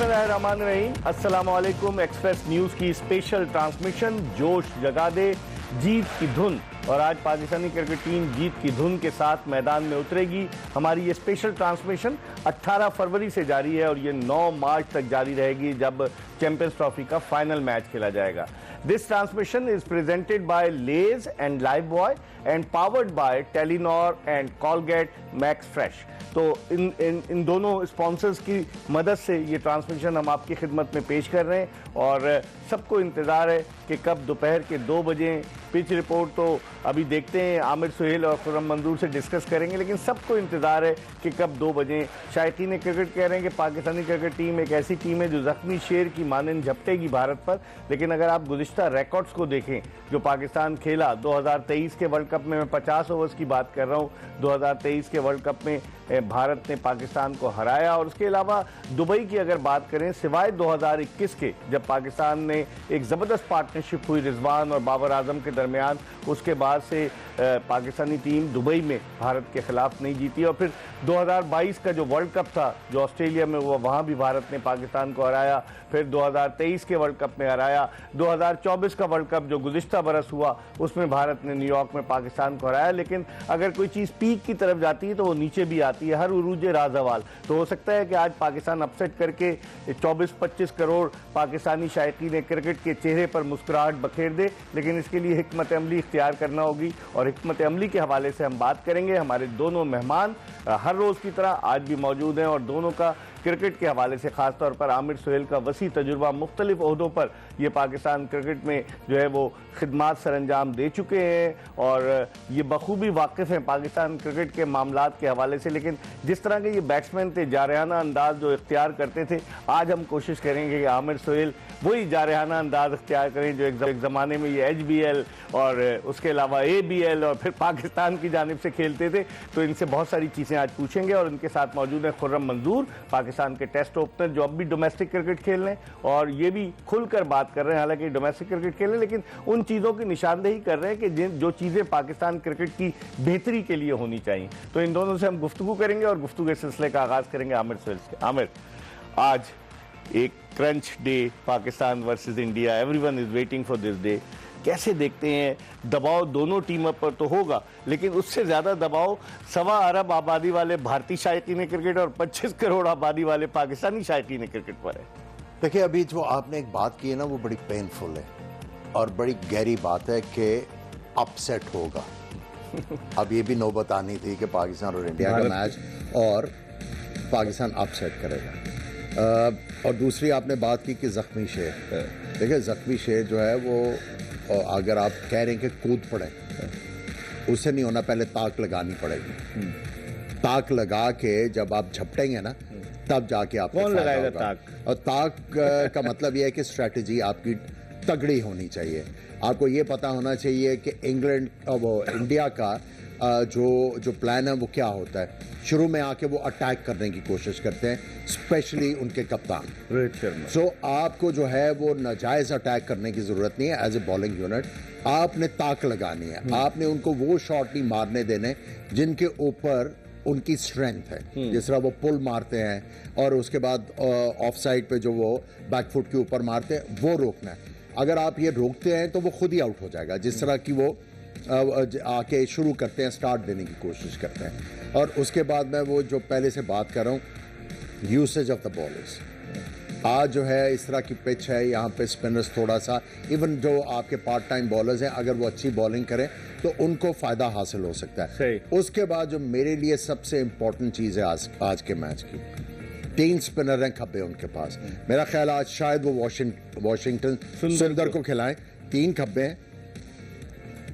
बिस्मिल्लाहिर्रहमानिर्रहीम, अस्सलाम वालेकुम। एक्सप्रेस न्यूज़ की स्पेशल ट्रांसमिशन जोश जगा दे, जीत की धुन। और आज पाकिस्तानी क्रिकेट टीम जीत की धुन के साथ मैदान में उतरेगी। हमारी ये स्पेशल ट्रांसमिशन 18 फरवरी से जारी है और ये 9 मार्च तक जारी रहेगी, जब चैंपियंस ट्रॉफी का फाइनल मैच खेला जाएगा। This transmission is presented by Lay's and Lifebuoy and powered by Telenor and Colgate Max Fresh. तो इन दोनों स्पॉन्सर्स की मदद से ये ट्रांसमिशन हम आपकी खिदमत में पेश कर रहे हैं और सबको इंतज़ार है कि कब दोपहर के 2 बजे। पिच रिपोर्ट तो अभी देखते हैं, आमिर सुहेल और खुर्रम मंजूर से डिस्कस करेंगे, लेकिन सबको इंतज़ार है कि कब 2 बजे। शायकीन क्रिकेट कह रहे हैं कि पाकिस्तानी क्रिकेट टीम एक ऐसी टीम है जो ज़ख्मी शेर की मानंद झपटेगी भारत पर। लेकिन अगर आप गुज़िश्ता रिकॉर्ड्स को देखें जो पाकिस्तान खेला 2023 के वर्ल्ड कप में, मैं 50 ओवर्स की बात कर रहा हूँ, 2023 के वर्ल्ड कप में भारत ने पाकिस्तान को हराया। और उसके अलावा दुबई की अगर बात करें, सिवाय 2021 के जब पाकिस्तान ने एक ज़बरदस्त पार्टनरशिप हुई रिजवान और बाबर आजम के दरमियान, उसके बाद से पाकिस्तानी टीम दुबई में भारत के खिलाफ नहीं जीती। और फिर 2022 का जो वर्ल्ड कप था जो ऑस्ट्रेलिया में हुआ, वहाँ भी भारत ने पाकिस्तान को हराया। फिर 2023 के वर्ल्ड कप में हराया। 2024 का वर्ल्ड कप जो गुज़िश्ता बरस हुआ उसमें भारत ने न्यूयॉर्क में पाकिस्तान को हराया। लेकिन अगर कोई चीज़ पीक की तरफ जाती है तो वो नीचे भी आती है, हर उरूज राज़वाल। तो हो सकता है कि आज पाकिस्तान अपसेट करके 24-25 करोड़ पाकिस्तानी शायकीन क्रिकेट के चेहरे पर मुस्कुराहट बखेर दे, लेकिन इसके लिए हिकमत अमली इख्तियार करना होगी और हिकमत अमली के हवाले से हम बात करेंगे। हमारे दोनों मेहमान हर रोज़ की तरह आज भी मौजूद हैं और दोनों का क्रिकेट के हवाले से ख़ास तौर पर आमिर सुहेल का वसी तजुर्बा, मुख्तलिफ ओहदों पर ये पाकिस्तान क्रिकेट में जो है वो खिदमात सरअंजाम दे चुके हैं और ये बखूबी वाकिफ़ हैं पाकिस्तान क्रिकेट के मामलात के हवाले से। लेकिन जिस तरह के ये बैट्समैन थे, जारहाना अंदाज जो इख्तियार करते थे, आज हम कोशिश करेंगे कि आमिर सुहेल वही जारहाना अंदाज इख्तियार करें जो एक ज़माने में ये HBL और उसके अलावा ABL और फिर पाकिस्तान की जानिब से खेलते थे। तो इनसे बहुत सारी चीज़ें आज पूछेंगे और इनके साथ मौजूद हैं खुर्रम मंजूर, पाकिस्तान के टेस्ट ओपनर जो अब भी डोमेस्टिक क्रिकेट खेल रहे हैं और ये भी खुलकर बात कर रहे हैं, हालांकि डोमेस्टिक क्रिकेट खेल रहे हैं लेकिन उन चीज़ों की निशानदेही कर रहे हैं कि जो चीज़ें पाकिस्तान क्रिकेट की बेहतरी के लिए होनी चाहिए। तो इन दोनों से हम गुफ्तगू करेंगे और गुफ्तगू के सिलसिले का आगाज़ करेंगे आमिर सुहेल से। आमिर, आज एक crunch day, Pakistan versus India, everyone is waiting for this day. कैसे देखते हैं? दबाव दोनों टीमों पर तो होगा, लेकिन उससे ज़्यादा दबाव 1.25 अरब आबादी वाले भारतीय शायकीन क्रिकेट और 25 करोड़ आबादी वाले पाकिस्तानी शायकीन क्रिकेट पर है। देखिए, अभी जो आपने एक बात की है ना, वो बड़ी पेनफुल है और बड़ी गहरी बात है कि अपसेट होगा। अब ये भी नौबत आनी थी कि पाकिस्तान और इंडिया का मैच और पाकिस्तान अपसेट करेगा। और दूसरी आपने बात की कि ज़ख्मी शेर, देखिए ज़ख्मी शेर जो है वो, अगर आप कह रहे हैं कि कूद पड़े, उससे नहीं होना, पहले ताक लगानी पड़ेगी। ताक लगा के जब आप झपटेंगे ना, तब जाके आप कौन लगाएगा ताक? और ताक का मतलब यह है कि स्ट्रेटजी आपकी तगड़ी होनी चाहिए। आपको ये पता होना चाहिए कि इंडिया का जो प्लान है वो क्या होता है। शुरू में आके वो अटैक करने की कोशिश करते हैं, स्पेशली उनके कप्तान रोहित शर्मा। सो आपको जो है वो नाजायज़ अटैक करने की ज़रूरत नहीं है। एज ए बॉलिंग यूनिट आपने ताक लगानी है, आपने उनको वो शॉट नहीं मारने देने जिनके ऊपर उनकी स्ट्रेंथ है। जिस तरह वो पुल मारते हैं और उसके बाद ऑफ साइड पे जो वो बैकफुट के ऊपर मारते हैं, वो रोकना है। अगर आप ये रोकते हैं तो वो खुद ही आउट हो जाएगा। जिस तरह की वो आके शुरू करते हैं, स्टार्ट देने की कोशिश करते हैं। और उसके बाद मैं वो जो पहले से बात कर रहा हूँ, यूसेज ऑफ द बॉलर्स। आज जो है इस तरह की पिच है, यहाँ पे स्पिनर्स थोड़ा सा, इवन जो आपके पार्ट टाइम बॉलर्स हैं, अगर वो अच्छी बॉलिंग करें तो उनको फ़ायदा हासिल हो सकता है। सही। उसके बाद जो मेरे लिए सबसे इम्पोर्टेंट चीज़ है आज के मैच की, 3 स्पिनर हैं खब्बे उनके पास। मेरा ख्याल आज शायद वो वॉशिंगटन सुंदर को खिलाएं। 3 खब्बे हैं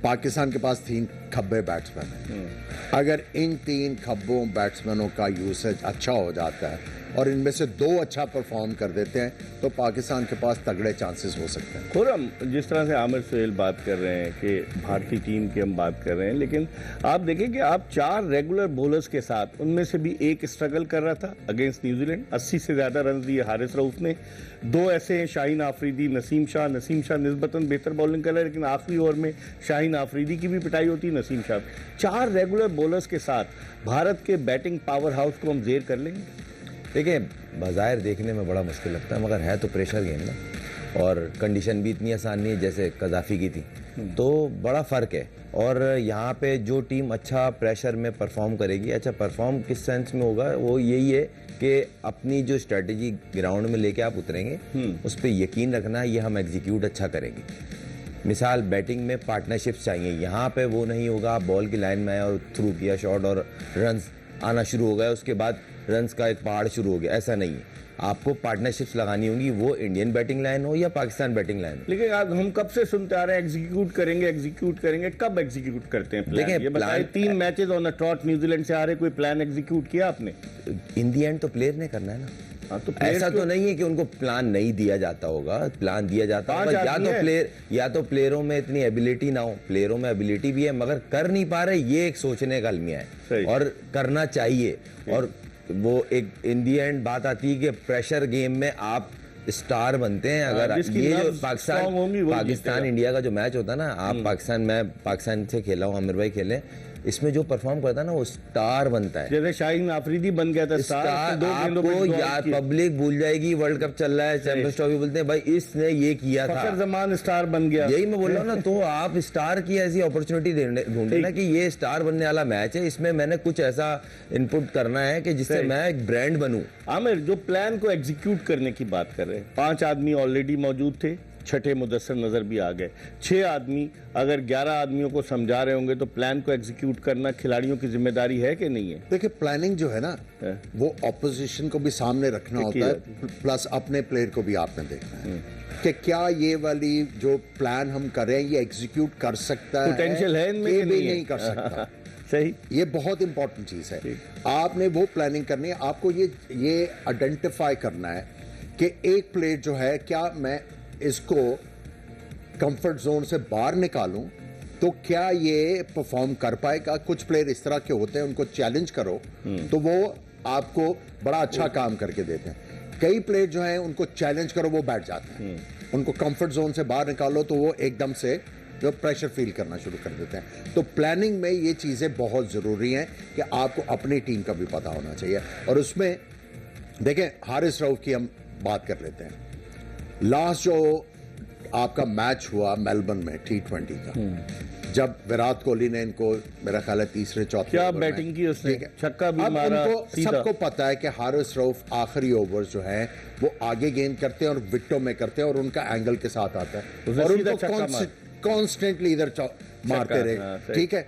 पाकिस्तान के पास, 3 खब्बे बैट्समैन हैं। अगर इन 3 खब्बों बैट्समैनों का यूसेज अच्छा हो जाता है और इनमें से 2 अच्छा परफॉर्म कर देते हैं तो पाकिस्तान के पास तगड़े चांसेस हो सकते हैं। खुर्रम, जिस तरह से आमिर सुहेल बात कर रहे हैं कि भारतीय टीम की हम बात कर रहे हैं, लेकिन आप देखें कि आप 4 रेगुलर बॉलर्स के साथ, उनमें से भी एक स्ट्रगल कर रहा था अगेंस्ट न्यूजीलैंड, 80 से ज़्यादा रन दिए हारिस रऊफ ने। 2 ऐसे हैं शाहीन आफरीदी, नसीम शाह निस्बतन बेहतर बॉलिंग कर रहा है, लेकिन आखिरी ओवर में शाहीन आफरीदी की भी पिटाई होती है, नसीम शाह। 4 रेगुलर बॉलर्स के साथ भारत के बैटिंग पावर हाउस को हम जेर कर लेंगे। देखिए बाज़ाहिर देखने में बड़ा मुश्किल लगता है, मगर है तो प्रेशर गेम ना, और कंडीशन भी इतनी आसान नहीं है जैसे कज़ाफ़ी की थी, तो बड़ा फ़र्क है। और यहाँ पे जो टीम अच्छा प्रेशर में परफॉर्म करेगी, अच्छा परफॉर्म किस सेंस में होगा, वो यही है कि अपनी जो स्ट्रेटजी ग्राउंड में लेके आप उतरेंगे, उस पर यकीन रखना ये हम एग्जीक्यूट अच्छा करेंगे। मिसाल बैटिंग में पार्टनरशिप्स चाहिए, यहाँ पे वो नहीं होगा आप बॉल की लाइन में आए और थ्रू किया शॉट और रन्स आना शुरू हो गया, उसके बाद रन्स का एक पहाड़ शुरू हो गया, ऐसा नहीं है। आपको पार्टनरशिप्स लगानी होंगी, वो इंडियन बैटिंग लाइन हो या पाकिस्तान बैटिंग लाइन हो। लेकिन आज हम कब से सुनते आ रहे हैं एग्जीक्यूट करेंगे, कब एग्जीक्यूट करते हैं प्लान? देखिए, ये बताइए, 3 matches on the trout New Zealand से आ रहे, कोई प्लान एग्जीक्यूट किया आपने? इन दी एंड तो प्लेयर ने करना है ना। हाँ, तो ऐसा तो नहीं है कि उनको प्लान नहीं दिया जाता होगा, प्लान दिया जाता होगा। या तो प्लेयरों में इतनी एबिलिटी ना हो, प्लेयरों में एबिलिटी भी है मगर कर नहीं पा रहे, ये एक सोचने का अलमिया है और करना चाहिए। और वो एक इन दी एंड बात आती है कि प्रेशर गेम में आप स्टार बनते हैं। अगर ये जो पाकिस्तान इंडिया का जो मैच होता है ना, आप मैं पाकिस्तान से खेला हूँ, आमिर भाई खेले, इसमें जो परफॉर्म करता है ना वो स्टार बनता है। जैसे शाहीन आफरीदी बन गया था स्टार। आपको यार पब्लिक भूल जाएगी, वर्ल्ड कप चल रहा है, चैंपियंस ट्रॉफी बोलते हैं भाई इसने ये किया था, फखर जमान स्टार बन गया। यही मैं बोल रहा हूँ ना, तो आप स्टार की ऐसी अपॉर्चुनिटी ढूंढे ना कि ये स्टार बनने वाला मैच है, इसमें मैंने कुछ ऐसा इनपुट करना है कि जिससे मैं एक ब्रांड बनूं। आमिर, जो प्लान को एग्जीक्यूट करने की बात कर रहे हैं, 5 आदमी ऑलरेडी मौजूद थे, 6ठे मुदस्सर नजर भी आ गए, 6 आदमी अगर 11 आदमियों को समझा रहे होंगे तो प्लान को एग्जीक्यूट करना खिलाड़ियों की जिम्मेदारी है कि नहीं है? देखिए प्लानिंग जो है ना, वो ऑपोजिशन को भी सामने रखना होता है, प्लस अपने प्लेयर को भी आपने देखना है कि क्या ये वाली जो प्लान हम कर रहे हैं ये एग्जीक्यूट कर सकता है, पोटेंशियल है इनमें ये कि भी नहीं कर सकता। सही, ये बहुत इंपॉर्टेंट चीज है। आपने वो प्लानिंग करनी है, आपको ये आइडेंटिफाई करना है कि एक प्लेयर जो है, क्या मैं इसको कंफर्ट जोन से बाहर निकालूं तो क्या ये परफॉर्म कर पाएगा। कुछ प्लेयर इस तरह के होते हैं, उनको चैलेंज करो तो वो आपको बड़ा अच्छा काम करके देते हैं। कई प्लेयर जो हैं उनको चैलेंज करो वो बैठ जाते हैं, उनको कंफर्ट जोन से बाहर निकालो तो वो एकदम से जो प्रेशर फील करना शुरू कर देते हैं। तो प्लानिंग में ये चीज़ें बहुत ज़रूरी हैं कि आपको अपनी टीम का भी पता होना चाहिए। और उसमें देखें, हारिस रऊफ की हम बात कर लेते हैं। लास्ट जो आपका मैच हुआ मेलबर्न में T20 का, जब विराट कोहली ने इनको मेरा ख्याल है तीसरे चौथे क्या बैटिंग की उसने, छक्का भी मारा, सबको पता है कि हारिस रऊफ आखिरी ओवर्स जो है वो आगे गेंद करते हैं और विकेटों में करते हैं और उनका एंगल के साथ आता है और उनको कॉन्स्टेंटली इधर मारते रहे। ठीक है,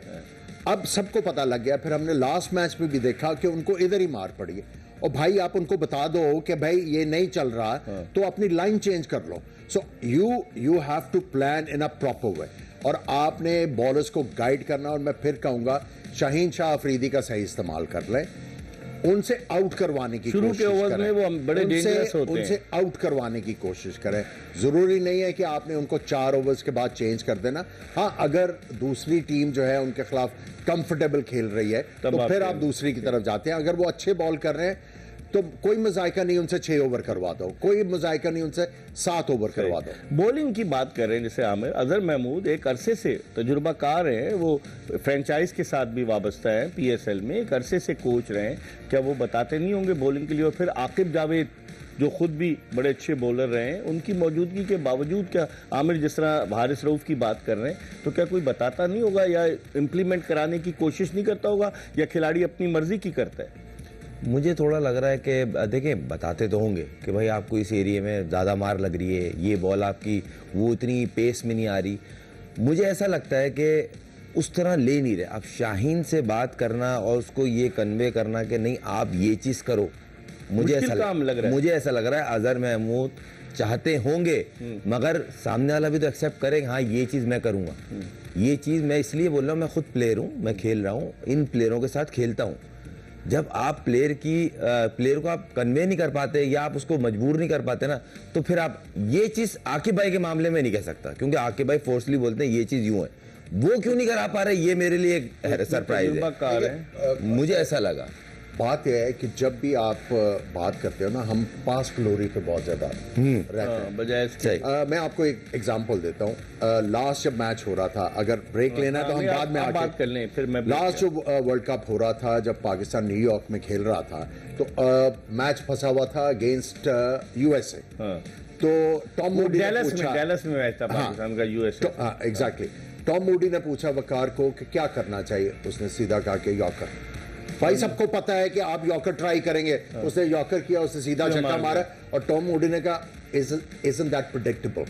अब सबको पता लग गया। फिर हमने लास्ट मैच में भी देखा कि उनको इधर ही मार पड़ी है। और भाई आप उनको बता दो कि भाई ये नहीं चल रहा, तो अपनी लाइन चेंज कर लो। So you have to plan in a proper way, और आपने बॉलर्स को गाइड करना। और मैं फिर कहूंगा शाहीन शाह अफरीदी का सही इस्तेमाल कर लें, उनसे आउट करवाने की शुरू के ओवर में वो बड़े डेंजरस होते हैं, उनसे आउट करवाने की कोशिश करें। जरूरी नहीं है कि आपने उनको 4 ओवर्स के बाद चेंज कर देना। हाँ, अगर दूसरी टीम जो है उनके खिलाफ कंफर्टेबल खेल रही है तो फिर आप दूसरी की तरफ जाते हैं। अगर वो अच्छे बॉल कर रहे हैं तो कोई मजायका नहीं उनसे 6 ओवर करवा दो, कोई मजायका नहीं उनसे 7 ओवर करवा दो। बॉलिंग की बात कर रहे हैं, जैसे आमिर, अजहर महमूद एक अरसे से तजुर्बाकार हैं, वो फ्रेंचाइज के साथ भी वाबस्ता है, PSL में एक अरसे से कोच रहे हैं, क्या वो बताते नहीं होंगे बॉलिंग के लिए? और फिर आकिब जावेद जो खुद भी बड़े अच्छे बॉलर रहे हैं, उनकी मौजूदगी के बावजूद क्या आमिर जिस तरह हारिस रऊफ की बात कर रहे हैं, तो क्या कोई बताता नहीं होगा या इम्प्लीमेंट कराने की कोशिश नहीं करता होगा, या खिलाड़ी अपनी मर्जी की करता है? मुझे थोड़ा लग रहा है कि देखिए बताते तो होंगे कि भाई आपको इस एरिया में ज़्यादा मार लग रही है, ये बॉल आपकी वो इतनी पेस में नहीं आ रही। मुझे ऐसा लगता है कि उस तरह ले नहीं रहे। अब शाहीन से बात करना और उसको ये कन्वे करना कि नहीं आप ये चीज़ करो, मुझे ऐसा लग रहा है अजहर महमूद चाहते होंगे, मगर सामने वाला भी तो एक्सेप्ट करे हाँ ये चीज़ मैं करूँगा। ये चीज़ मैं इसलिए बोल रहा हूँ, मैं खुद प्लेयर हूँ, मैं खेल रहा हूँ, इन प्लेयरों के साथ खेलता हूँ। जब आप प्लेयर को आप कन्वे नहीं कर पाते या आप उसको मजबूर नहीं कर पाते ना, तो फिर आप ये चीज़ आकिब भाई के मामले में नहीं कह सकता, क्योंकि आकिब भाई फोर्सली बोलते हैं ये चीज़ यूँ है, वो क्यों नहीं करा पा रहे, ये मेरे लिए एक सरप्राइज है। मुझे ऐसा लगा बात यह है कि जब भी आप बात करते हो ना, हम पास्ट ग्लोरी पे बहुत ज्यादा रहते हैं बजाय इसके। मैं आपको एक एग्जांपल देता हूँ। लास्ट जब मैच हो रहा था, अगर ब्रेक लेना है तो हम बाद में आप बात कर लें, फिर मैं लास्ट जो वर्ल्ड कप हो रहा था, जब पाकिस्तान न्यूयॉर्क में खेल रहा था, तो मैच फंसा हुआ था अगेंस्ट यूएसए। तो टॉम मूडी ने पूछा, डैलस में मैच था पाकिस्तान का यूएसए। हाँ एग्जैक्टली, टॉम मूडी ने पूछा वकार को कि क्या करना चाहिए, उसने सीधा कहा कि यॉर्कर। भाई सबको पता है कि आप यॉर्कर ट्राई करेंगे, उसने यॉर्कर किया, उसने सीधा छक्का मारा, और टॉम मूडी ने कहा isn't that predictable?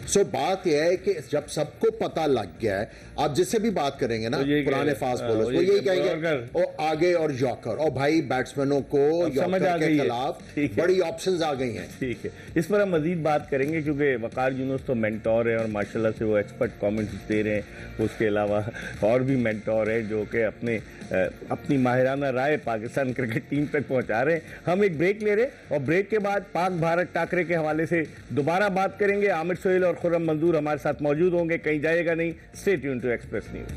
सो बात यह है कि जब सबको पता लग गया है, आप जिससे भी बात करेंगे ना, पुराने फास्ट बॉलर्स, वो यही कहेंगे और आगे और यॉर्कर, और भाई बैट्समैनों को यॉर्कर के खिलाफ बड़ी ऑप्शंस आ गई हैं। ठीक है, इस पर हम मजीद बात करेंगे, क्योंकि वकार यूनुस तो मेंटोर है और माशाल्लाह से वो एक्सपर्ट कमेंट्स दे रहे हैं। उसके अलावा और भी मेंटोर है जो कि अपनी माहिराना राय पाकिस्तान क्रिकेट टीम तक पहुंचा रहे हैं। हम एक ब्रेक ले रहे हैं और ब्रेक के बाद पाक भारत टाकरे के हवाले से दोबारा बात करेंगे। आमिर सोहेल और खुर्रम मंजूर हमारे साथ मौजूद होंगे, कहीं जाएगा नहीं। Stay tune to Express News.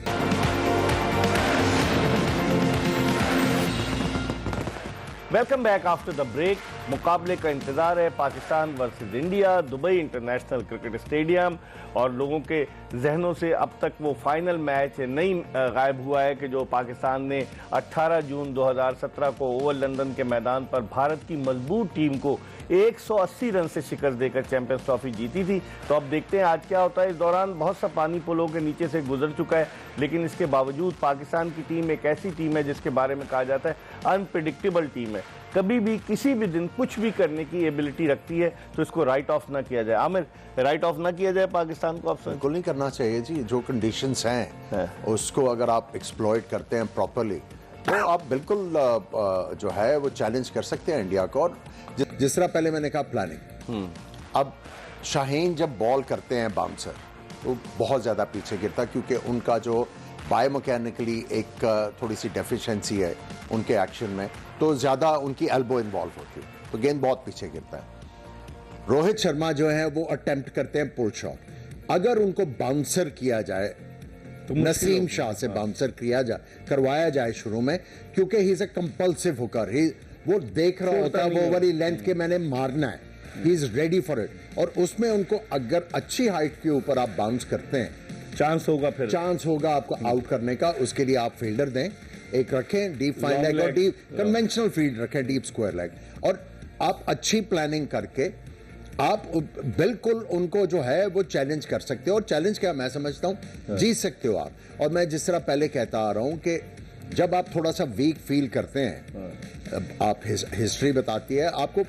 Welcome back after the break. मुकाबले का इंतजार है, Pakistan versus India, Dubai International Cricket Stadium, और लोगों के जहनों से अब तक वो फाइनल मैच नहीं गायब हुआ है कि जो पाकिस्तान ने 18 जून 2017 को ओवल लंदन के मैदान पर भारत की मजबूत टीम को 180 रन से शिकस्त देकर चैंपियंस ट्रॉफी जीती थी। तो अब देखते हैं आज क्या होता है। इस दौरान बहुत सा पानी पुलों के नीचे से गुजर चुका है, लेकिन इसके बावजूद पाकिस्तान की टीम एक ऐसी टीम है जिसके बारे में कहा जाता है अनप्रिडिक्टेबल टीम है। कभी भी किसी भी दिन कुछ भी करने की एबिलिटी रखती है, तो इसको राइट ऑफ ना किया जाए। आमिर, राइट ऑफ ना किया जाए पाकिस्तान को? आप बिल्कुल नहीं करना चाहिए जी। जो कंडीशंस हैं उसको अगर आप एक्सप्लॉइट करते हैं प्रॉपरली, तो आप बिल्कुल जो है वो चैलेंज कर सकते हैं इंडिया को। और जिस तरह पहले मैंने कहा प्लानिंग, अब शाहीन जब बॉल करते हैं बाउंसर, वो बहुत ज़्यादा पीछे गिरता, क्योंकि उनका जो बायोमैकेनिकली एक थोड़ी सी डेफिशिएंसी है उनके एक्शन में, तो ज़्यादा उनकी एल्बो इन्वॉल्व होती है, तो गेंद बहुत पीछे गिरता है। रोहित शर्मा जो है वो अटेम्प्ट करते हैं पुल शॉट। अगर उनको बाउंसर किया जाए, तो नसीम शाह से बाउंसर करवाया जाए शुरू में, क्योंकि he is a compulsive Hooker, वो देख रहा होता है वो वाली लेंथ के मैंने मारना है, he is ready for it. और उसमें उनको अगर अच्छी हाइट के ऊपर आप बाउंस करते हैं, चांस होगा आपको आउट करने का। उसके लिए आप फील्डर दें, एक रखें डीप फाइन लेग और डीप कन्वेंशनल फील्ड रखें, डीप स्क्वायर लेग, और आप अच्छी प्लानिंग करके आप बिल्कुल उनको जो है वो चैलेंज कर सकते हो। और चैलेंज क्या मैं समझता हूं, जीत सकते हो आप। और मैं जिस तरह पहले कहता आ रहा हूं कि जब आप थोड़ा सा वीक फील करते हैं, आप हिस्ट्री बताती है आपको,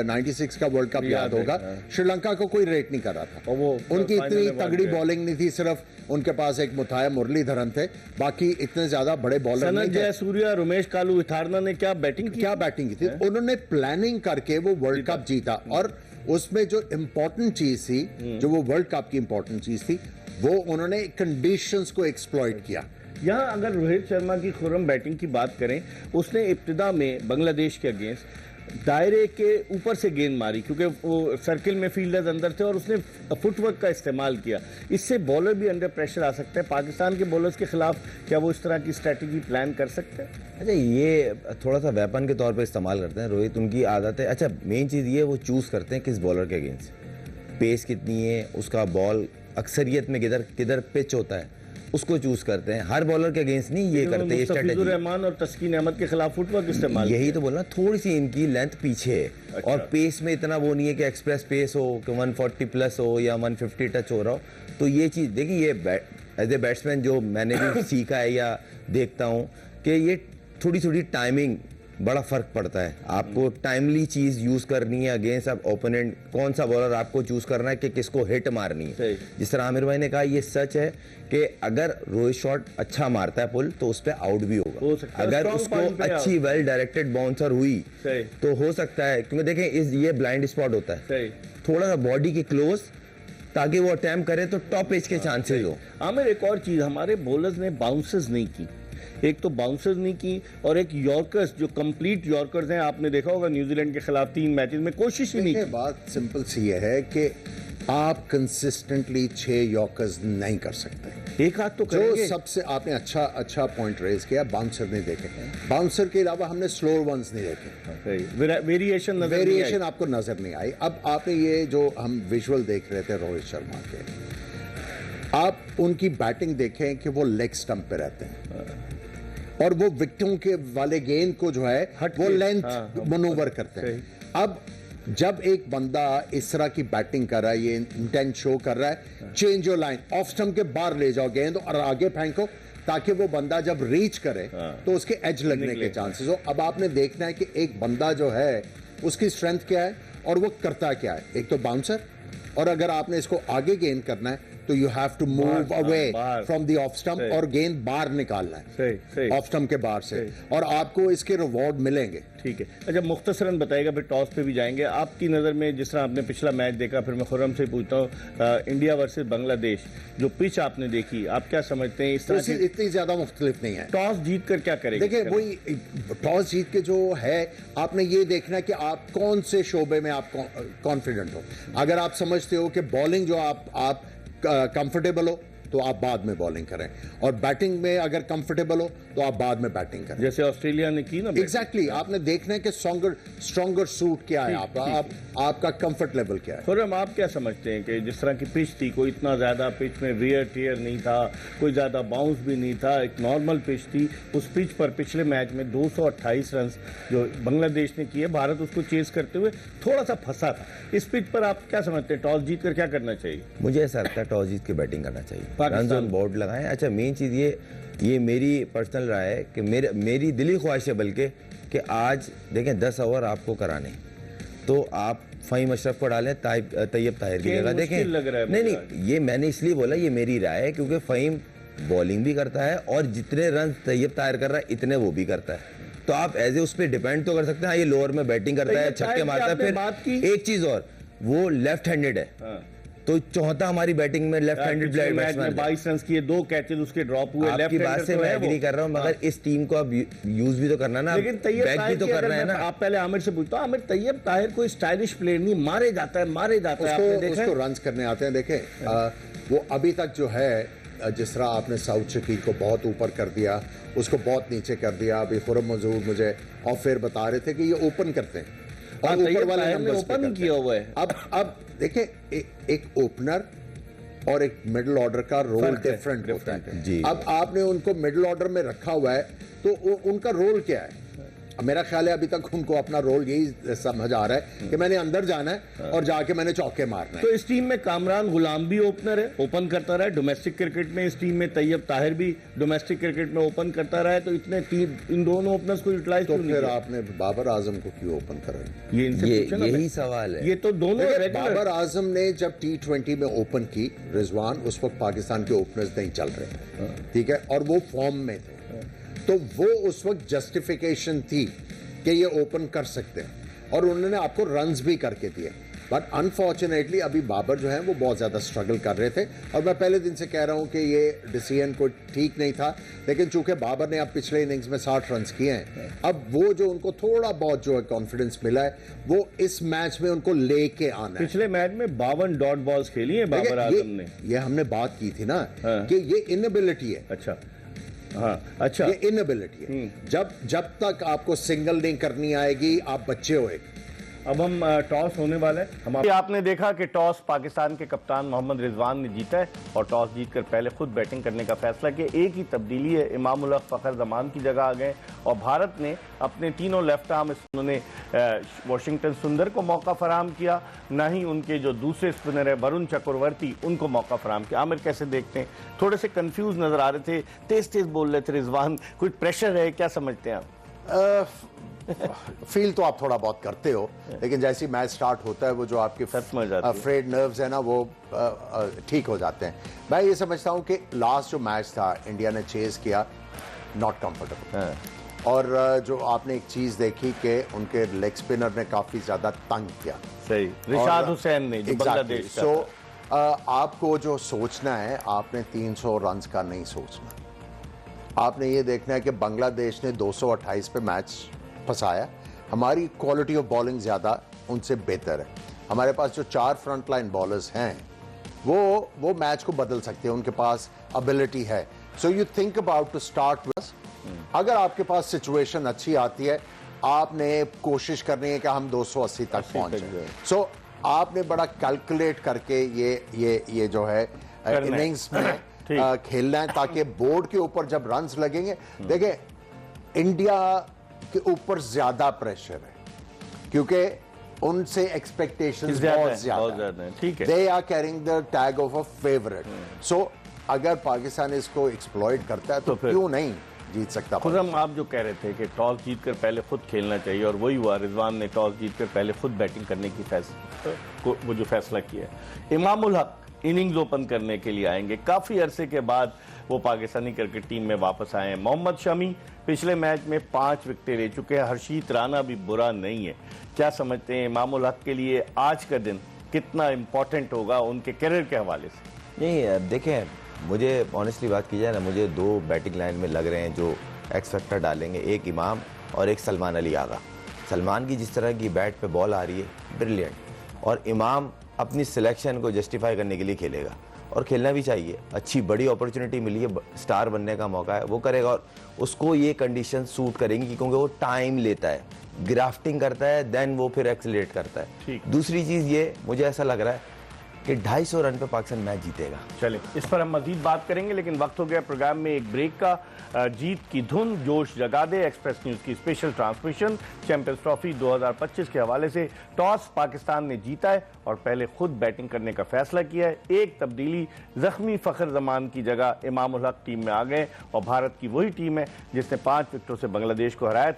96 का वर्ल्ड कप याद होगा, श्रीलंका को कोई रेट नहीं कर रहा था, वो उनकी इतनी तगड़ी बॉलिंग नहीं थी, सिर्फ उनके पास एक मुथाया मुरलीधरन थे, बाकी इतने ज्यादा बड़े बॉलर नहीं थे। जयसूर्या, रमेश कालू विथारना ने क्या बैटिंग की थी। उन्होंने प्लानिंग करके वो वर्ल्ड कप जीता। और उसमें जो इंपॉर्टेंट चीज थी, जो वो वर्ल्ड कप की इंपॉर्टेंट चीज थी, वो उन्होंने कंडीशंस को एक्सप्लॉइट किया। यहाँ अगर रोहित शर्मा की खुर्रम बैटिंग की बात करें, उसने इब्तिदा में बांग्लादेश के अगेंस्ट दायरे के ऊपर से गेंद मारी, क्योंकि वो सर्किल में फील्डर्स अंदर थे, और उसने फुटवर्क का इस्तेमाल किया। इससे बॉलर भी अंडर प्रेशर आ सकते हैं। पाकिस्तान के बॉलर्स के खिलाफ क्या वो इस तरह की स्ट्रैटेजी प्लान कर सकते हैं? अच्छा, ये थोड़ा सा वेपन के तौर पे इस्तेमाल करते हैं रोहित, उनकी आदत है। अच्छा, मेन चीज़ ये वो चूज़ करते हैं किस बॉलर के अगेंस्ट, पेस कितनी है, उसका बॉल अक्सरियत में किधर पिच होता है, उसको चूज करते हैं। हर बॉलर के अगेंस्ट नहीं ये करते, ये स्ट्रेटजी। रहमान और तस्कीन अहमद के खिलाफ फुटवर्क इस्तेमाल, यही तो बोलना, थोड़ी सी इनकी लेंथ पीछे है। अच्छा। और पेस में इतना वो नहीं है कि एक्सप्रेस पेस हो कि 140 प्लस हो या 150 टच हो रहा हो। तो ये चीज़ देखिए, ये एज ए बैट्समैन जो मैंने भी सीखा है या देखता हूँ कि ये थोड़ी थोड़ी टाइमिंग बड़ा फ़र्क पड़ता है। आपको टाइमली चीज़ यूज़ करनी है अगेंस्ट आप ओपोनेंट, कौन सा बॉलर आपको चूज़ करना है कि किसको हिट मारनी है। जिस तरह आमिर भाई ने कहा, ये सच है कि अगर रोहित शॉट अच्छा मारता है पुल, तो उस पर आउट भी होगा। अगर उसको अच्छी वेल डायरेक्टेड बाउंसर हुई तो हो सकता है, क्योंकि देखें ये ब्लाइंड स्पॉट होता है, थोड़ा सा बॉडी के क्लोज, ताकि वो अटैम्प्ट करे तो टॉप एज के चांसेस हो। आमिर, एक और चीज़, हमारे बॉलर्स ने बाउंसेस नहीं की। एक तो बाउंसर्स नहीं की, और एक यॉर्कर्स जो कंप्लीट यॉर्कर्स हैं, आपने देखा होगा न्यूजीलैंड के खिलाफ 3 मैचेस में कोशिश ही नहीं की। बात सिंपल सी है कि आप कंसिस्टेंटली 6 यॉर्कर्स नहीं कर सकते। एक हाथ तो जो करेंगे। सबसे आपने अच्छा पॉइंट रेज किया, बाउंसर नहीं देखे, बाउंसर के अलावा हमने स्लोअर वंस नहीं देखे, वेरिएशन आपको नजर नहीं आई। अब आपने ये जो हम विजुअल देख रहे थे रोहित शर्मा के, आप उनकी बैटिंग देखें कि वो लेग स्टंप पे रहते हैं और वो विकेटों के वाले गेंद को जो है वो लेंथ मनोवर करते हैं। अब जब एक बंदा इस तरह की बैटिंग कर रहा है, ये इंटेंट शो कर रहा है, change your line, off stump के बाहर ले जाओ गेंद और आगे फेंको ताकि वो बंदा जब रीच करे तो उसके एज लगने के चांसेस हो। अब आपने देखना है कि एक बंदा जो है उसकी स्ट्रेंथ क्या है और वो करता क्या है। एक तो बाउंसर, और अगर आपने इसको आगे गेंद करना है तो you have to move away from the off stump और गेंद बाहर निकालना है ऑफ स्टंप के बाहर से, और आपको इसके रिवॉर्ड मिलेंगे। ठीक है, अच्छा मुख्तसरन बताइएगा, फिर टॉस पे भी जाएंगे। आपकी नज़र में जिस तरह आपने पिछला मैच देखा, फिर मैं खुर्रम से पूछता हूँ इंडिया वर्सेस बांग्लादेश, जो पिच आपने देखी, आप क्या समझते हैं? इस तरह की इतनी ज्यादा मुख्तलिफ नहीं है। टॉस जीत कर क्या करेंगे? देखिए वही टॉस जीत के जो है, आपने ये देखना है कि आप कौन से शोबे में आप कॉन्फिडेंट हो। अगर आप समझते हो कि बॉलिंग जो आप कंफर्टेबल हो तो आप बाद में बॉलिंग करें, और बैटिंग में अगर कंफर्टेबल हो तो आप बाद में बैटिंग करें, जैसे ऑस्ट्रेलिया ने की ना। एग्जैक्टली आपने देखना है कि स्ट्रॉन्गर सूट क्या है आपका कंफर्ट लेवल क्या है। खुर्रम, आप क्या समझते हैं कि जिस तरह की पिच थी, कोई इतना ज़्यादा पिच में वियर टियर नहीं था, कोई ज़्यादा बाउंस भी नहीं था, एक नॉर्मल पिच थी। उस पिच पर पिछले मैच में 228 रन जो बांग्लादेश ने किए, भारत उसको चेस करते हुए थोड़ा सा फंसा था। इस पिच पर आप क्या समझते हैं, टॉस जीत कर क्या करना चाहिए? मुझे ऐसा लगता है टॉस जीत के बैटिंग करना चाहिए, रन ऑन बोर्ड लगाएं। अच्छा, मेन चीज़ ये मेरी पर्सनल राय है कि मेरी दिली ख्वाहिश है बल्कि कि आज देखें 10 ओवर आपको कराने, तो आप फ़हीम अशरफ को डालें तैयब ताहिर की जगह। देखें नहीं, ये मैंने इसलिए बोला, ये मेरी राय है क्योंकि फ़हीम बॉलिंग भी करता है और जितने रन तैयब ताहिर कर रहा है इतने वो भी करता है, तो आप एज ए उस पर डिपेंड तो कर सकते हैं। ये लोअर में बैटिंग करता है, छक्के मारता है। फिर एक चीज़ और, वो लेफ्ट हैंडेड है, तो चौथा हमारी बैटिंग में लेफ्ट हैंडेड बैट्समैन 22 रन किए, 2 कैचेस उसके ड्रॉप हुए। आपकी बात से मैं एग्री कर रहा हूं, मगर इस टीम को अब यूज भी तो करना ना, लेकिन बैक भी तो करना है ना। आप पहले आमिर से पूछता हूं, आमिर तैयब ताहिर कोई स्टाइलिश प्लेयर नहीं, मारे जाता है आपने देखा उसको रन्स करने आते हैं। देखें वो अभी तक जो है, जिस तरह आपने साउथ शकील को बहुत ऊपर कर दिया, उसको बहुत नीचे कर दिया। अभी खुर्रम मजूर मुझे ऑफ एयर बता रहे थे कि ये ओपन करते हैं और ऊपर वाले नंबर्स पे ओपन किया हुआ है। अब देखें, एक ओपनर और एक मिडिल ऑर्डर का रोल डिफरेंट होता है। अब आपने उनको मिडिल ऑर्डर में रखा हुआ है तो उनका रोल क्या है? मेरा ख्याल है अभी तक उनको अपना रोल यही समझ आ रहा है कि मैंने अंदर जाना है और जाके मैंने चौके मारना है। तो इस टीम में कामरान गुलाम भी ओपनर है, ओपन करता रहा है। डोमेस्टिक क्रिकेट में इस टीम में तैयब ताहिर भी डोमेस्टिक क्रिकेट में ओपन करता रहा है। तो इतने इन दोनों ओपनर्स को यूटिलाइज तो फिर आपने बाबर आजम को क्यों ओपन करा? यही सवाल है। ये तो दोनों बाबर आजम ने जब T20 में ओपन की, रिजवान उस वक्त पाकिस्तान के ओपनर्स नहीं चल रहे, ठीक है, और वो फॉर्म में थे, तो वो उस वक्त जस्टिफिकेशन थी कि ये ओपन कर सकते हैं और उन्होंने आपको रन्स भी करके दिए। बट अनफॉर्चुनेटली अभी बाबर जो है वो बहुत ज़्यादा स्ट्रगल कर रहे थे, और मैं पहले दिन से कह रहा हूं कि ये डिसीजन कोई ठीक नहीं था। लेकिन चूंकि बाबर ने अब पिछले इनिंग्स में 60 रन किए हैं, अब वो जो उनको थोड़ा बहुत जो है कॉन्फिडेंस मिला है, वो इस मैच में उनको लेके आना है। पिछले मैच में 52 डॉट बॉल्स खेली है बाबर आजम ने। ये हमने बात की थी ना कि ये इनएबिलिटी है। अच्छा, ये इनएबिलिटी है। जब तक आपको सिंगल नहीं करनी आएगी, आप बच्चे होए। अब हम टॉस होने वाला है। आपने देखा कि टॉस पाकिस्तान के कप्तान मोहम्मद रिजवान ने जीता है और टॉस जीतकर पहले खुद बैटिंग करने का फैसला किया। एक ही तब्दीली है, इमामुल हक फखर जमान की जगह आ गए और भारत ने अपने तीनों लेफ्ट आर्म उन्होंने वाशिंगटन सुंदर को मौका फराहम किया, ना ही उनके जो दूसरे स्पिनर है वरुण चक्रवर्ती उनको मौका फराहम किया। आमिर कैसे देखते हैं? थोड़े से कंफ्यूज नजर आ रहे थे, तेज बोल रहे थे रिजवान, कुछ प्रेशर है, क्या समझते हैं आप? फील तो आप थोड़ा बहुत करते हो, लेकिन जैसे ही मैच स्टार्ट होता है वो जो आपके फ्रेड नर्व्स है ना, वो ठीक हो जाते हैं। मैं ये समझता हूँ कि लास्ट जो मैच था इंडिया ने चेज किया, नॉट कंफर्टेबल, और जो आपने एक चीज देखी कि उनके लेग स्पिनर ने काफी ज्यादा तंग किया। सही, रिशाद हुसैन ने, जो बांग्लादेश का। सो आपको जो सोचना है, आपने 300 रन का नहीं सोचना। आपने ये देखना है कि बांग्लादेश ने 228 पे मैच फंसाया। हमारी क्वालिटी ऑफ बॉलिंग ज़्यादा उनसे बेहतर है। हमारे पास जो 4 फ्रंट लाइन बॉलर्स हैं वो मैच को बदल सकते हैं, उनके पास एबिलिटी है। So you think about to start with, अगर आपके पास सिचुएशन अच्छी आती है, आपने कोशिश करनी है कि हम 280 तक पहुंचे। सो आपने बड़ा कैलकुलेट करके ये जो है इनिंग्स में खेलना है, ताकि बोर्ड के ऊपर जब रन्स लगेंगे, देखिए इंडिया के ऊपर ज्यादा प्रेशर है क्योंकि उनसे एक्सपेक्टेशंस बहुत ज्यादा है। ठीक है, they are carrying the tag of a favourite. So अगर पाकिस्तान इसको एक्सप्लॉइट करता है तो क्यों नहीं जीत सकता। खुर्रम, आप जो कह रहे थे कि टॉस जीतकर पहले खुद खेलना चाहिए, और वही हुआ, रिजवान ने टॉस जीतकर पहले खुद बैटिंग करने की वो जो फैसला किया है। इमाम उल हक इनिंग्स ओपन करने के लिए आएंगे, काफ़ी अरसे के बाद वो पाकिस्तानी क्रिकेट टीम में वापस आए हैं। मोहम्मद शमी पिछले मैच में 5 विकेटें ले चुके हैं, हर्षीत राणा भी बुरा नहीं है। क्या समझते हैं इमाम उल हक के लिए आज का दिन कितना इंपॉर्टेंट होगा उनके करियर के हवाले से? नहीं, देखें, मुझे ऑनेस्टली बात की जाए ना, मुझे 2 बैटिंग लाइन में लग रहे हैं जो एक्स फैक्टर डालेंगे, एक इमाम और एक सलमान अली आगा। सलमान की जिस तरह की बैट पे बॉल आ रही है, ब्रिलियंट, और इमाम अपनी सिलेक्शन को जस्टिफाई करने के लिए खेलेगा, और खेलना भी चाहिए। अच्छी बड़ी अपॉर्चुनिटी मिली है, स्टार बनने का मौका है, वो करेगा, और उसको ये कंडीशन सूट करेंगी क्योंकि वो टाइम लेता है, ग्राफ्टिंग करता है, देन वो फिर एक्सीलरेट करता है। दूसरी चीज़ ये मुझे ऐसा लग रहा है कि 250 रन पे पाकिस्तान मैच जीतेगा। चले, इस पर हम मजीद बात करेंगे, लेकिन वक्त हो गया प्रोग्राम में एक ब्रेक का। जीत की धुन, जोश जगा दे, एक्सप्रेस न्यूज़ की स्पेशल ट्रांसमिशन चैंपियंस ट्रॉफी 2025 के हवाले से। टॉस पाकिस्तान ने जीता है और पहले खुद बैटिंग करने का फैसला किया है। एक तब्दीली, जख्मी फखर जमान की जगह इमाम उल हक टीम में आ गए, और भारत की वही टीम है जिसने 5 विकेटों से बांग्लादेश को हराया था।